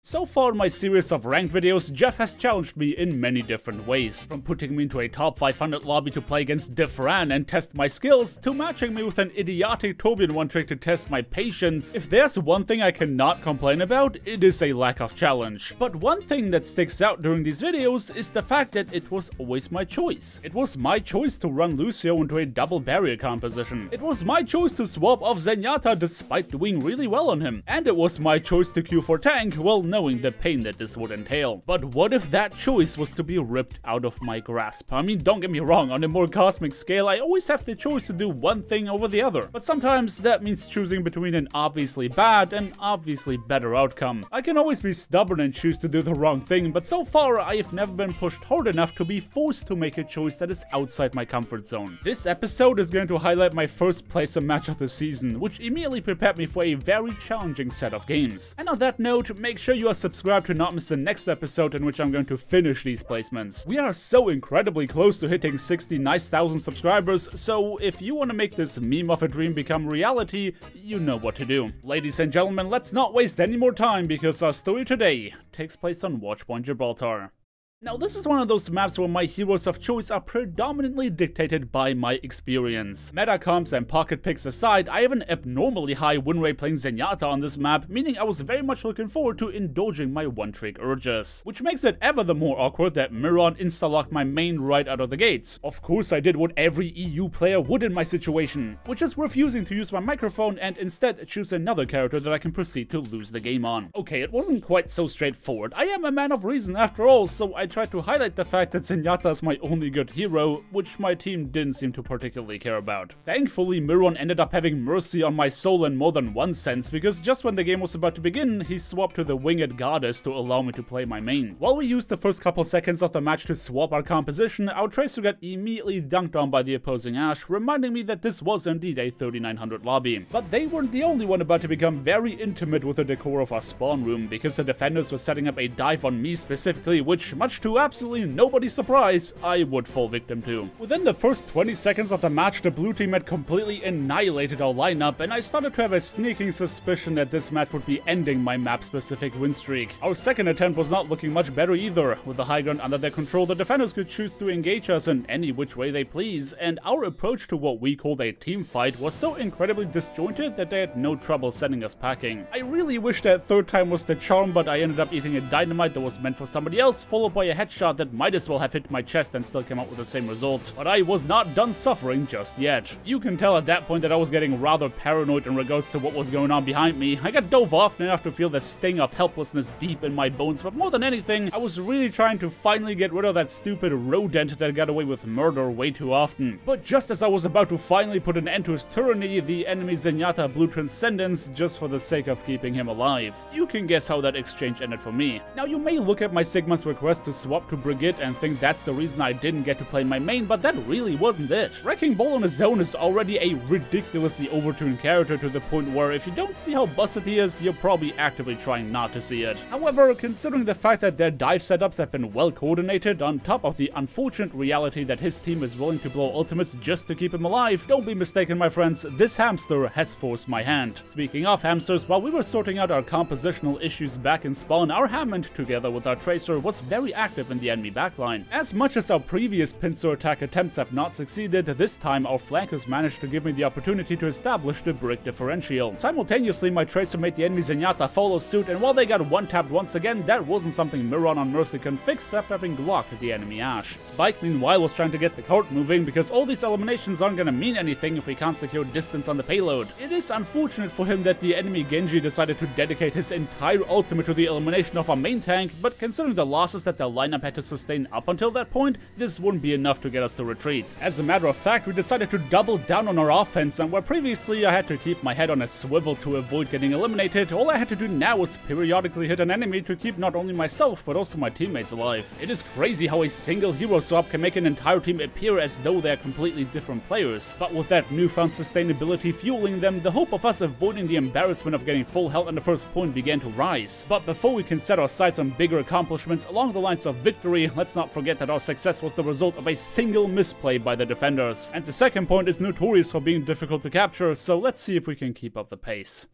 So far in my series of ranked videos, Jeff has challenged me in many different ways. From putting me into a top 500 lobby to play against Diffran and test my skills, to matching me with an idiotic Tobian one-trick to test my patience. If there's one thing I cannot complain about, it is a lack of challenge. But one thing that sticks out during these videos is the fact that it was always my choice. It was my choice to run Lucio into a double barrier composition. It was my choice to swap off Zenyatta despite doing really well on him. And it was my choice to queue for tank, well knowing the pain that this would entail. But what if that choice was to be ripped out of my grasp? I mean, don't get me wrong, on a more cosmic scale, I always have the choice to do one thing over the other. But sometimes that means choosing between an obviously bad and obviously better outcome. I can always be stubborn and choose to do the wrong thing, but so far I have never been pushed hard enough to be forced to make a choice that is outside my comfort zone. This episode is going to highlight my first place match of the season, which immediately prepared me for a very challenging set of games. And on that note, make sure you are subscribed to not miss the next episode in which I'm going to finish these placements. We are so incredibly close to hitting 60 nice thousand subscribers, so if you want to make this meme of a dream become reality, you know what to do. Ladies and gentlemen, let's not waste any more time because our story today takes place on Watchpoint Gibraltar. Now, this is one of those maps where my heroes of choice are predominantly dictated by my experience. Meta comps and pocket picks aside, I have an abnormally high win rate playing Zenyatta on this map, meaning I was very much looking forward to indulging my one-trick urges. Which makes it ever the more awkward that Miron insta-locked my main right out of the gates. Of course I did what every EU player would in my situation, which is refusing to use my microphone and instead choose another character that I can proceed to lose the game on. Okay, it wasn't quite so straightforward. I am a man of reason after all, so I tried to highlight the fact that Zenyatta is my only good hero, which my team didn't seem to particularly care about. Thankfully, Miron ended up having mercy on my soul in more than one sense, because just when the game was about to begin, he swapped to the Winged Goddess to allow me to play my main. While we used the first couple seconds of the match to swap our composition, our Tracer got immediately dunked on by the opposing Ashe, reminding me that this was indeed a 3900 lobby. But they weren't the only one about to become very intimate with the decor of our spawn room, because the defenders were setting up a dive on me specifically, which, much to absolutely nobody's surprise, I would fall victim to. Within the first 20 seconds of the match, the blue team had completely annihilated our lineup, and I started to have a sneaking suspicion that this match would be ending my map-specific win streak. Our second attempt was not looking much better either. With the high ground under their control, the defenders could choose to engage us in any which way they please, and our approach to what we called a team fight was so incredibly disjointed that they had no trouble sending us packing. I really wish that third time was the charm, but I ended up eating a dynamite that was meant for somebody else, followed by a headshot that might as well have hit my chest and still came out with the same result. But I was not done suffering just yet. You can tell at that point that I was getting rather paranoid in regards to what was going on behind me. I got dove off enough to feel the sting of helplessness deep in my bones, but more than anything, I was really trying to finally get rid of that stupid rodent that got away with murder way too often. But just as I was about to finally put an end to his tyranny, the enemy Zenyatta blew Transcendence just for the sake of keeping him alive. You can guess how that exchange ended for me. Now, you may look at my Sigma's request to swap to Brigitte and think that's the reason I didn't get to play my main, but that really wasn't it. Wrecking Ball on his own is already a ridiculously overtuned character to the point where if you don't see how busted he is, you're probably actively trying not to see it. However, considering the fact that their dive setups have been well coordinated, on top of the unfortunate reality that his team is willing to blow ultimates just to keep him alive, don't be mistaken my friends, this hamster has forced my hand. Speaking of hamsters, while we were sorting out our compositional issues back in spawn, our Hammond, together with our Tracer, was very active in the enemy backline. As much as our previous pincer attack attempts have not succeeded, this time our flankers managed to give me the opportunity to establish the brick differential. Simultaneously, my Tracer made the enemy Zenyatta follow suit, and while they got one-tapped once again, that wasn't something Miron on Mercy can fix after having glocked the enemy Ashe. Spike, meanwhile, was trying to get the cart moving, because all these eliminations aren't gonna mean anything if we can't secure distance on the payload. It is unfortunate for him that the enemy Genji decided to dedicate his entire ultimate to the elimination of our main tank, but considering the losses that the lineup had to sustain up until that point, this wouldn't be enough to get us to retreat. As a matter of fact, we decided to double down on our offense, and where previously I had to keep my head on a swivel to avoid getting eliminated, all I had to do now was periodically hit an enemy to keep not only myself but also my teammates alive. It is crazy how a single hero swap can make an entire team appear as though they are completely different players, but with that newfound sustainability fueling them, the hope of us avoiding the embarrassment of getting full health on the first point began to rise. But before we can set our sights on bigger accomplishments along the lines of victory, let's not forget that our success was the result of a single misplay by the defenders. And the second point is notorious for being difficult to capture, so let's see if we can keep up the pace.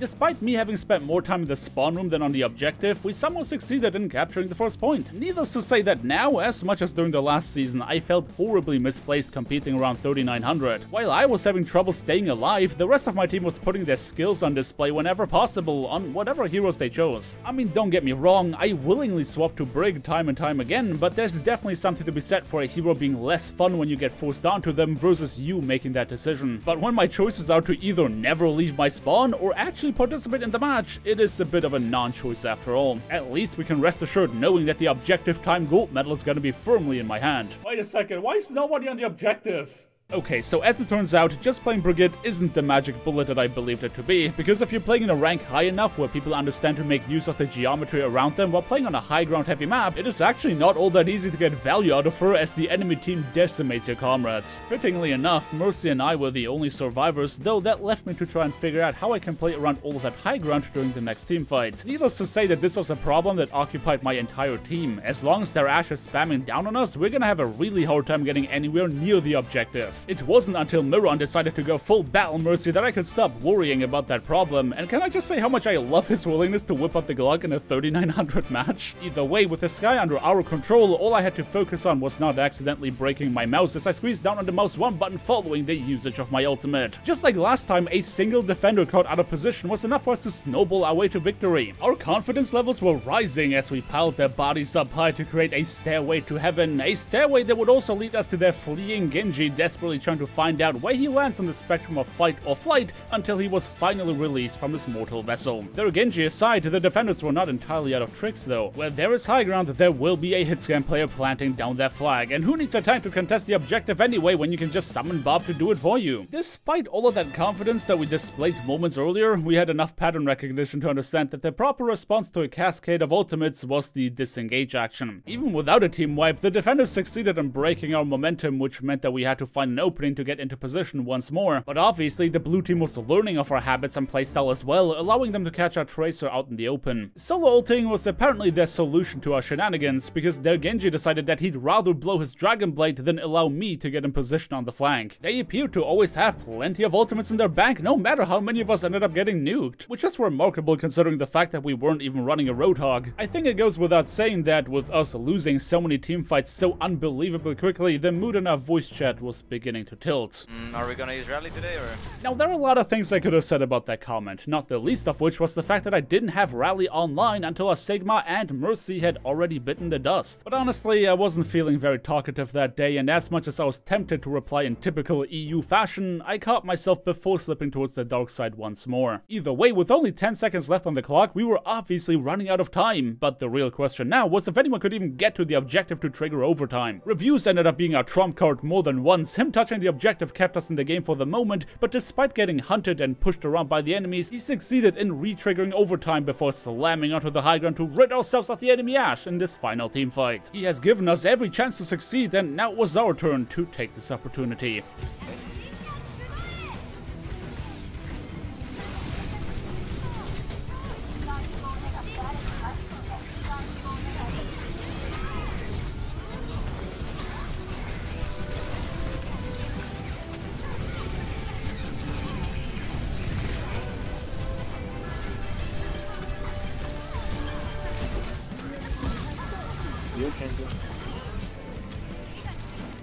Despite me having spent more time in the spawn room than on the objective, we somehow succeeded in capturing the first point. Needless to say that now, as much as during the last season, I felt horribly misplaced competing around 3900. While I was having trouble staying alive, the rest of my team was putting their skills on display whenever possible, on whatever heroes they chose. I mean, don't get me wrong, I willingly swapped to Brig time and time again, but there's definitely something to be said for a hero being less fun when you get forced onto them versus you making that decision. But when my choices are to either never leave my spawn or actually participate in the match, it is a bit of a non-choice after all. At least we can rest assured knowing that the objective time gold medal is gonna be firmly in my hand. Wait a second, why is nobody on the objective? Okay, so as it turns out, just playing Brigade isn't the magic bullet that I believed it to be, because if you're playing in a rank high enough where people understand to make use of the geometry around them while playing on a high ground heavy map, it is actually not all that easy to get value out of her as the enemy team decimates your comrades. Fittingly enough, Mercy and I were the only survivors, though that left me to try and figure out how I can play around all of that high ground during the next team fight. Needless to say that this was a problem that occupied my entire team. As long as their Ashe is spamming down on us, we're gonna have a really hard time getting anywhere near the objective. It wasn't until Miron decided to go full battle Mercy that I could stop worrying about that problem, and can I just say how much I love his willingness to whip up the Glock in a 3900 match? Either way, with the sky under our control, all I had to focus on was not accidentally breaking my mouse as I squeezed down on the mouse one button following the usage of my ultimate. Just like last time, a single defender caught out of position was enough for us to snowball our way to victory. Our confidence levels were rising as we piled their bodies up high to create a stairway to heaven, a stairway that would also lead us to their fleeing Genji desperately trying to find out where he lands on the spectrum of fight or flight until he was finally released from his mortal vessel. Their Genji aside, the defenders were not entirely out of tricks though. Where there is high ground, there will be a hitscan player planting down that flag, and who needs a tank to contest the objective anyway when you can just summon Bob to do it for you? Despite all of that confidence that we displayed moments earlier, we had enough pattern recognition to understand that the proper response to a cascade of ultimates was the disengage action. Even without a team wipe, the defenders succeeded in breaking our momentum, which meant that we had to find an opening to get into position once more. But obviously the blue team was learning of our habits and playstyle as well, allowing them to catch our Tracer out in the open. Solo ulting was apparently their solution to our shenanigans, because their Genji decided that he'd rather blow his Dragon Blade than allow me to get in position on the flank. They appeared to always have plenty of ultimates in their bank, no matter how many of us ended up getting nuked, which is remarkable considering the fact that we weren't even running a Roadhog. I think it goes without saying that with us losing so many teamfights so unbelievably quickly, the mood in our voice chat was beginning to tilt. Are we gonna use rally today, or? Now, there are a lot of things I could have said about that comment, not the least of which was the fact that I didn't have rally online until a Sigma and Mercy had already bitten the dust. But honestly, I wasn't feeling very talkative that day, and as much as I was tempted to reply in typical EU fashion, I caught myself before slipping towards the dark side once more. Either way, with only 10 seconds left on the clock, we were obviously running out of time, but the real question now was if anyone could even get to the objective to trigger overtime. Reviews ended up being our trump card more than once. Him touching the objective kept us in the game for the moment, but despite getting hunted and pushed around by the enemies, he succeeded in re-triggering overtime before slamming onto the high ground to rid ourselves of the enemy Ashe in this final team fight. He has given us every chance to succeed, and now it was our turn to take this opportunity.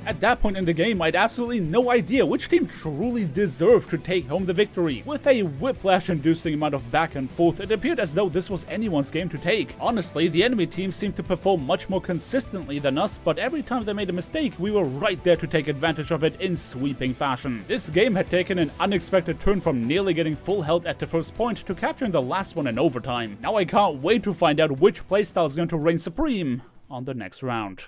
At that point in the game, I had absolutely no idea which team truly deserved to take home the victory. With a whiplash-inducing amount of back and forth, it appeared as though this was anyone's game to take. Honestly, the enemy team seemed to perform much more consistently than us, but every time they made a mistake, we were right there to take advantage of it in sweeping fashion. This game had taken an unexpected turn from nearly getting full health at the first point to capturing the last one in overtime. Now I can't wait to find out which playstyle is going to reign supreme on the next round.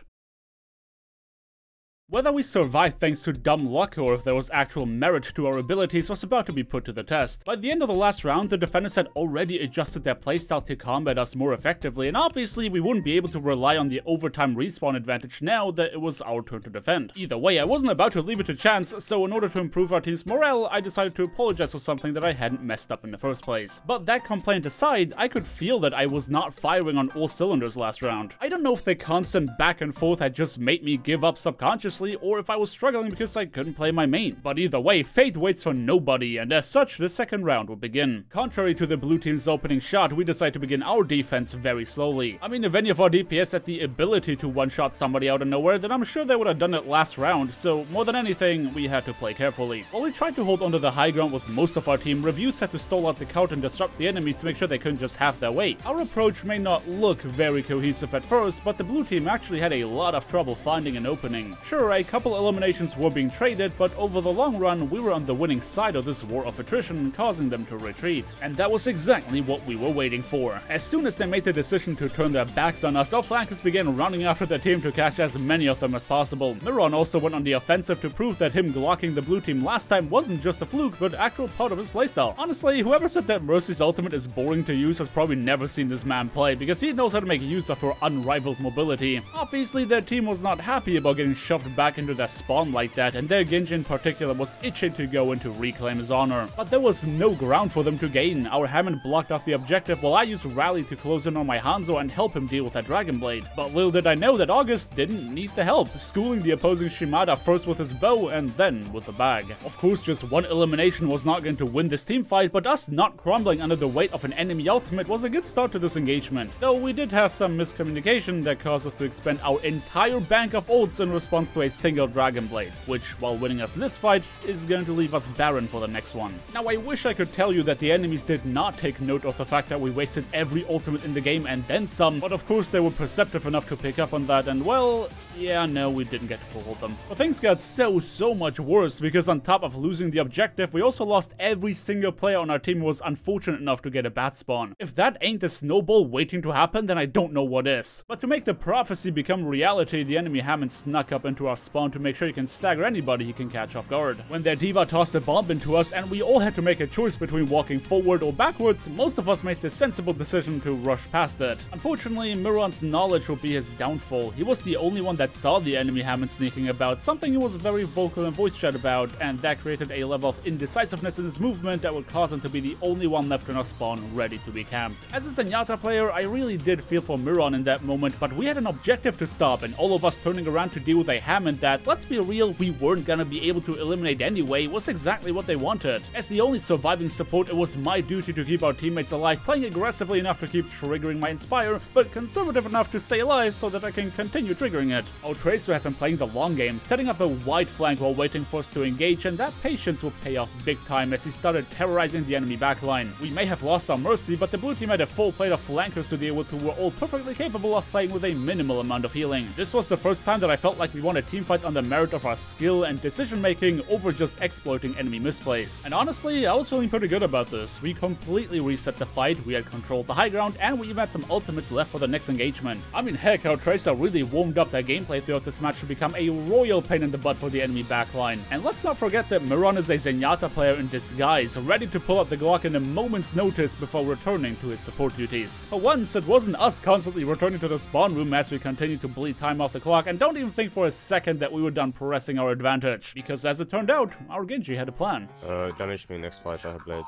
Whether we survived thanks to dumb luck or if there was actual merit to our abilities was about to be put to the test. By the end of the last round, the defenders had already adjusted their playstyle to combat us more effectively, and obviously we wouldn't be able to rely on the overtime respawn advantage now that it was our turn to defend. Either way, I wasn't about to leave it to chance, so in order to improve our team's morale, I decided to apologize for something that I hadn't messed up in the first place. But that complaint aside, I could feel that I was not firing on all cylinders last round. I don't know if the constant back and forth had just made me give up subconsciously, honestly, or if I was struggling because I couldn't play my main. But either way, fate waits for nobody, and as such, the second round will begin. Contrary to the blue team's opening shot, we decide to begin our defense very slowly. I mean, if any of our DPS had the ability to one-shot somebody out of nowhere, then I'm sure they would have done it last round, so more than anything, we had to play carefully. While we tried to hold onto the high ground with most of our team, reviews had to stall out the count and disrupt the enemies to make sure they couldn't just have their way. Our approach may not look very cohesive at first, but the blue team actually had a lot of trouble finding an opening. Sure, a couple eliminations were being traded, but over the long run, we were on the winning side of this war of attrition, causing them to retreat. And that was exactly what we were waiting for. As soon as they made the decision to turn their backs on us, our flankers began running after the team to catch as many of them as possible. Miron also went on the offensive to prove that him glocking the blue team last time wasn't just a fluke, but actual part of his playstyle. Honestly, whoever said that Mercy's ultimate is boring to use has probably never seen this man play, because he knows how to make use of her unrivaled mobility. Obviously, their team was not happy about getting shoved back into their spawn like that, and their Genji in particular was itching to go in to reclaim his honor. But there was no ground for them to gain. Our Hammond blocked off the objective while I used Rally to close in on my Hanzo and help him deal with that Dragon Blade. But little did I know that August didn't need the help, schooling the opposing Shimada first with his bow and then with the bag. Of course, just one elimination was not going to win this team fight, but us not crumbling under the weight of an enemy ultimate was a good start to this engagement. Though we did have some miscommunication that caused us to expend our entire bank of ults in response to a single Dragon Blade, which, while winning us this fight, is going to leave us barren for the next one. Now, I wish I could tell you that the enemies did not take note of the fact that we wasted every ultimate in the game and then some, but of course they were perceptive enough to pick up on that, and well, yeah, no, we didn't get to fool them. But things got so much worse, because on top of losing the objective, we also lost every single player on our team who was unfortunate enough to get a bat spawn. If that ain't the snowball waiting to happen, then I don't know what is. But to make the prophecy become reality, the enemy Hammond snuck up into our spawn to make sure he can stagger anybody he can catch off guard. When their diva tossed a bomb into us and we all had to make a choice between walking forward or backwards, most of us made the sensible decision to rush past it. Unfortunately, Miron's knowledge would be his downfall. He was the only one that saw the enemy Hammond sneaking about, something he was very vocal in voice chat about, and that created a level of indecisiveness in his movement that would cause him to be the only one left in our spawn ready to be camped. As a Zenyatta player, I really did feel for Miron in that moment, but we had an objective to stop, and all of us turning around to deal with a Hammond that, let's be real, we weren't gonna be able to eliminate anyway, was exactly what they wanted. As the only surviving support, it was my duty to keep our teammates alive, playing aggressively enough to keep triggering my Inspire, but conservative enough to stay alive so that I can continue triggering it. Our Tracer had been playing the long game, setting up a wide flank while waiting for us to engage, and that patience would pay off big time as he started terrorizing the enemy backline. We may have lost our Mercy, but the blue team had a full plate of flankers to deal with who were all perfectly capable of playing with a minimal amount of healing. This was the first time that I felt like we won a teamfight on the merit of our skill and decision making over just exploiting enemy misplays. And honestly, I was feeling pretty good about this. We completely reset the fight, we had controlled the high ground, and we even had some ultimates left for the next engagement. I mean, heck, our Tracer really warmed up their gameplay throughout this match to become a royal pain in the butt for the enemy backline. And let's not forget that Miron is a Zenyatta player in disguise, ready to pull out the Glock in a moment's notice before returning to his support duties. For once, it wasn't us constantly returning to the spawn room as we continued to bleed time off the clock, and don't even think for a second that we were done pressing our advantage, because as it turned out, our Genji had a plan. Punish me next fight, I have Blade.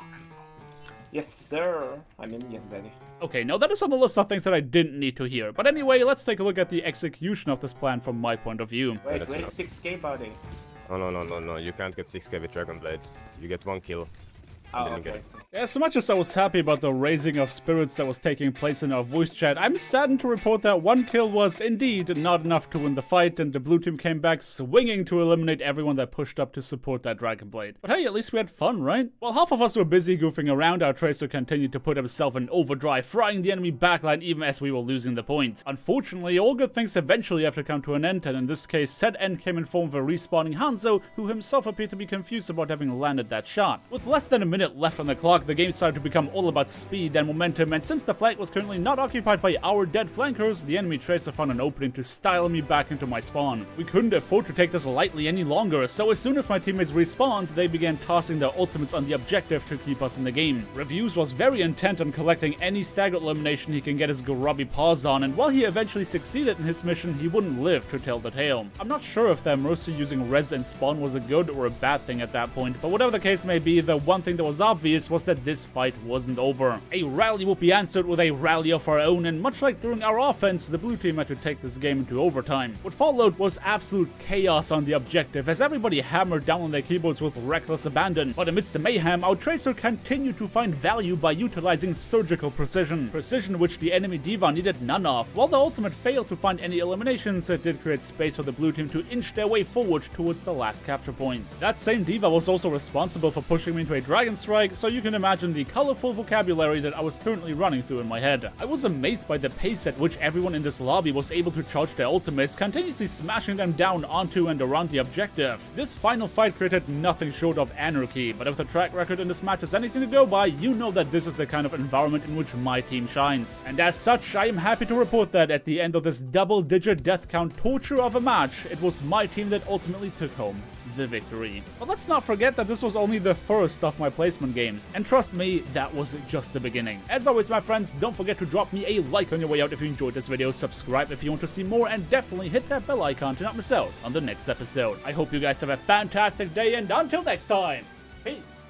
Yes, sir. I mean, yes, daddy. Okay, now that is on the list of things that I didn't need to hear, but anyway, let's take a look at the execution of this plan from my point of view. Wait, 6k buddy. No, you can't get 6k with Dragon Blade. You get 1 kill. Oh, okay. As much as I was happy about the raising of spirits that was taking place in our voice chat, I'm saddened to report that 1 kill was indeed not enough to win the fight, and the blue team came back swinging to eliminate everyone that pushed up to support that Dragon Blade. But hey, at least we had fun, right? While half of us were busy goofing around, our Tracer continued to put himself in overdrive, frying the enemy backline even as we were losing the point. Unfortunately, all good things eventually have to come to an end, and in this case, said end came in form of a respawning Hanzo, who himself appeared to be confused about having landed that shot. With less than a minute left on the clock, the game started to become all about speed and momentum, and since the flank was currently not occupied by our dead flankers, the enemy Tracer found an opening to style me back into my spawn. We couldn't afford to take this lightly any longer, so as soon as my teammates respawned, they began tossing their ultimates on the objective to keep us in the game. Reviews was very intent on collecting any staggered elimination he can get his grubby paws on, and while he eventually succeeded in his mission, he wouldn't live to tell the tale. I'm not sure if their Mercy using res and spawn was a good or a bad thing at that point, but whatever the case may be, the one thing that was was obvious was that this fight wasn't over. A rally would be answered with a rally of our own, and much like during our offense, the blue team had to take this game into overtime. What followed was absolute chaos on the objective, as everybody hammered down on their keyboards with reckless abandon. But amidst the mayhem, our Tracer continued to find value by utilizing surgical precision. Precision which the enemy D.Va needed none of. While the ultimate failed to find any eliminations, it did create space for the blue team to inch their way forward towards the last capture point. That same D.Va was also responsible for pushing me into a Dragon Strike, so you can imagine the colorful vocabulary that I was currently running through in my head. I was amazed by the pace at which everyone in this lobby was able to charge their ultimates, continuously smashing them down onto and around the objective. This final fight created nothing short of anarchy, but if the track record in this match is anything to go by, you know that this is the kind of environment in which my team shines. And as such, I am happy to report that at the end of this double-digit death count torture of a match, it was my team that ultimately took home the victory. But let's not forget that this was only the first of my placement games, and trust me, that was just the beginning. As always, my friends, don't forget to drop me a like on your way out if you enjoyed this video, subscribe if you want to see more, and definitely hit that bell icon to not miss out on the next episode. I hope you guys have a fantastic day, and until next time, peace!